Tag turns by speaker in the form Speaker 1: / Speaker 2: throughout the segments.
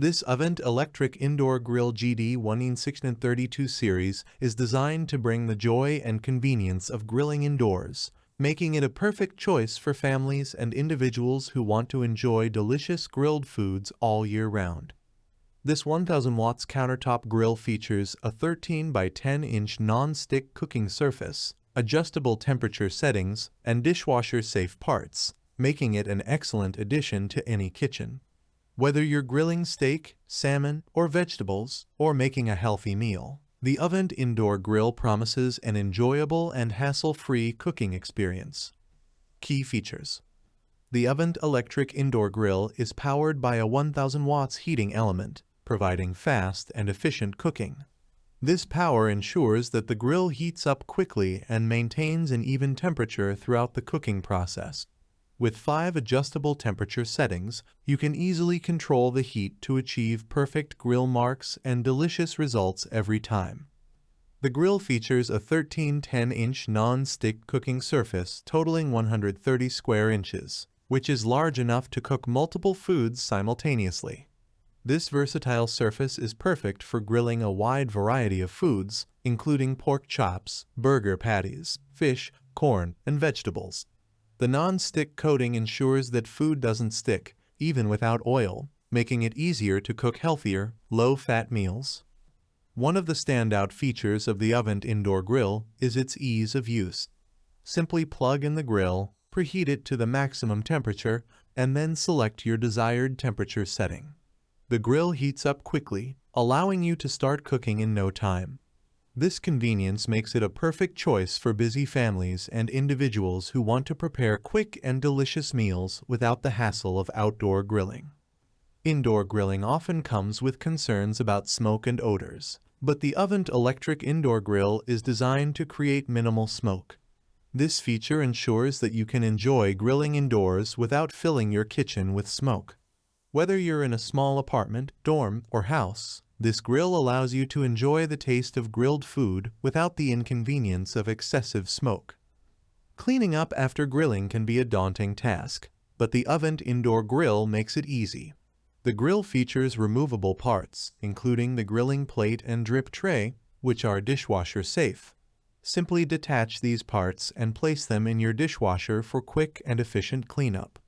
Speaker 1: This OVENTE Electric Indoor Grill GD1632 series is designed to bring the joy and convenience of grilling indoors, making it a perfect choice for families and individuals who want to enjoy delicious grilled foods all year round. This 1000 watts countertop grill features a 13 by 10 inch non-stick cooking surface, adjustable temperature settings, and dishwasher-safe parts, making it an excellent addition to any kitchen. Whether you're grilling steak, salmon, or vegetables, or making a healthy meal, the OVENTE Indoor Grill promises an enjoyable and hassle-free cooking experience. Key features: the OVENTE Electric Indoor Grill is powered by a 1000 watts heating element, providing fast and efficient cooking. This power ensures that the grill heats up quickly and maintains an even temperature throughout the cooking process. With 5 adjustable temperature settings, you can easily control the heat to achieve perfect grill marks and delicious results every time. The grill features a 13-10-inch non-stick cooking surface totaling 130 square inches, which is large enough to cook multiple foods simultaneously. This versatile surface is perfect for grilling a wide variety of foods, including pork chops, burger patties, fish, corn, and vegetables. The non-stick coating ensures that food doesn't stick, even without oil, making it easier to cook healthier, low-fat meals. One of the standout features of the OVENTE Indoor Grill is its ease of use. Simply plug in the grill, preheat it to the maximum temperature, and then select your desired temperature setting. The grill heats up quickly, allowing you to start cooking in no time. This convenience makes it a perfect choice for busy families and individuals who want to prepare quick and delicious meals without the hassle of outdoor grilling. Indoor grilling often comes with concerns about smoke and odors, but the OVENTE Electric Indoor Grill is designed to create minimal smoke. This feature ensures that you can enjoy grilling indoors without filling your kitchen with smoke. Whether you're in a small apartment, dorm, or house, this grill allows you to enjoy the taste of grilled food without the inconvenience of excessive smoke. Cleaning up after grilling can be a daunting task, but the OVENTE Indoor Grill makes it easy. The grill features removable parts, including the grilling plate and drip tray, which are dishwasher safe. Simply detach these parts and place them in your dishwasher for quick and efficient cleanup.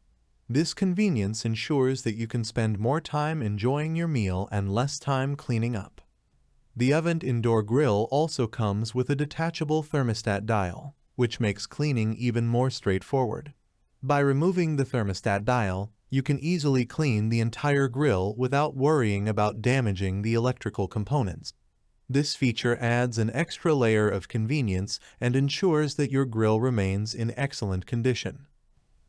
Speaker 1: This convenience ensures that you can spend more time enjoying your meal and less time cleaning up. The OVENTE Indoor Grill also comes with a detachable thermostat dial, which makes cleaning even more straightforward. By removing the thermostat dial, you can easily clean the entire grill without worrying about damaging the electrical components. This feature adds an extra layer of convenience and ensures that your grill remains in excellent condition.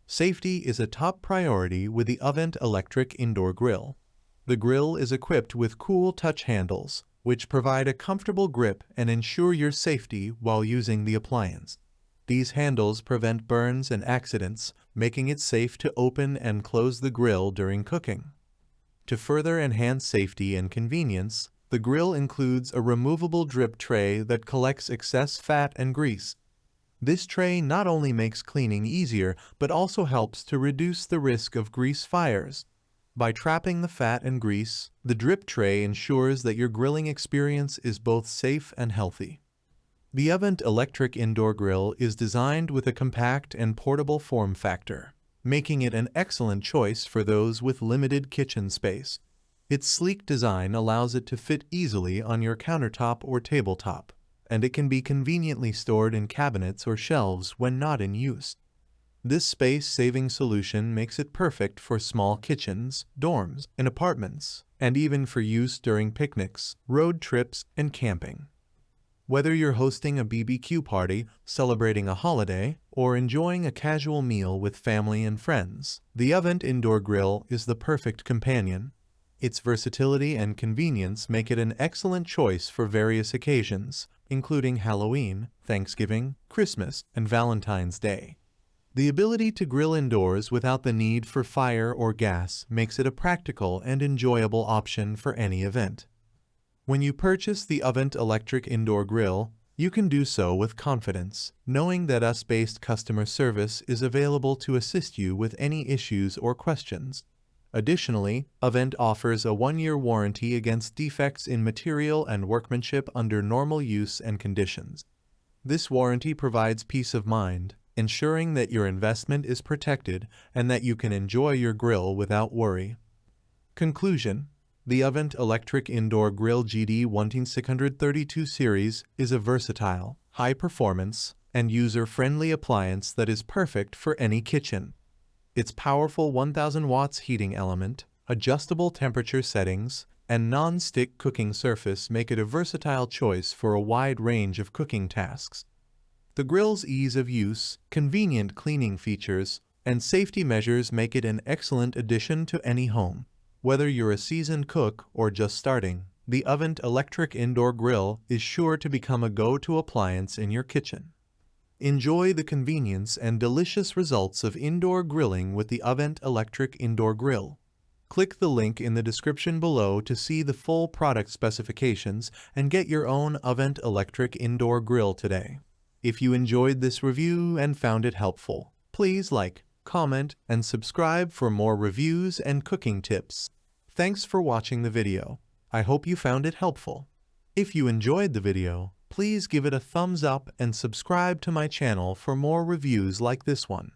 Speaker 1: Safety is a top priority with the OVENTE Electric Indoor Grill. The grill is equipped with cool touch handles, which provide a comfortable grip and ensure your safety while using the appliance. These handles prevent burns and accidents, making it safe to open and close the grill during cooking. To further enhance safety and convenience, the grill includes a removable drip tray that collects excess fat and grease. This tray not only makes cleaning easier, but also helps to reduce the risk of grease fires. By trapping the fat and grease, the drip tray ensures that your grilling experience is both safe and healthy. The OVENTE Electric Indoor Grill is designed with a compact and portable form factor, making it an excellent choice for those with limited kitchen space. Its sleek design allows it to fit easily on your countertop or tabletop, and it can be conveniently stored in cabinets or shelves when not in use. This space-saving solution makes it perfect for small kitchens, dorms, and apartments, and even for use during picnics, road trips, and camping. Whether you're hosting a BBQ party, celebrating a holiday, or enjoying a casual meal with family and friends, the OVENTE Indoor Grill is the perfect companion. Its versatility and convenience make it an excellent choice for various occasions, including Halloween, Thanksgiving, Christmas, and Valentine's Day. The ability to grill indoors without the need for fire or gas makes it a practical and enjoyable option for any event. When you purchase the OVENTE Electric Indoor Grill, you can do so with confidence, knowing that US-based customer service is available to assist you with any issues or questions. Additionally, OVENTE offers a 1-year warranty against defects in material and workmanship under normal use and conditions. This warranty provides peace of mind, ensuring that your investment is protected and that you can enjoy your grill without worry. Conclusion: the OVENTE Electric Indoor Grill GD18632 series is a versatile, high-performance, and user-friendly appliance that is perfect for any kitchen. Its powerful 1000 watts heating element, adjustable temperature settings, and non-stick cooking surface make it a versatile choice for a wide range of cooking tasks. The grill's ease of use, convenient cleaning features, and safety measures make it an excellent addition to any home. Whether you're a seasoned cook or just starting, the OVENTE Electric Indoor Grill is sure to become a go-to appliance in your kitchen. Enjoy the convenience and delicious results of indoor grilling with the OVENTE Electric Indoor Grill. Click the link in the description below to see the full product specifications and get your own OVENTE Electric Indoor Grill today. If you enjoyed this review and found it helpful, please like, comment, and subscribe for more reviews and cooking tips. Thanks for watching the video. I hope you found it helpful. If you enjoyed the video, please give it a thumbs up and subscribe to my channel for more reviews like this one.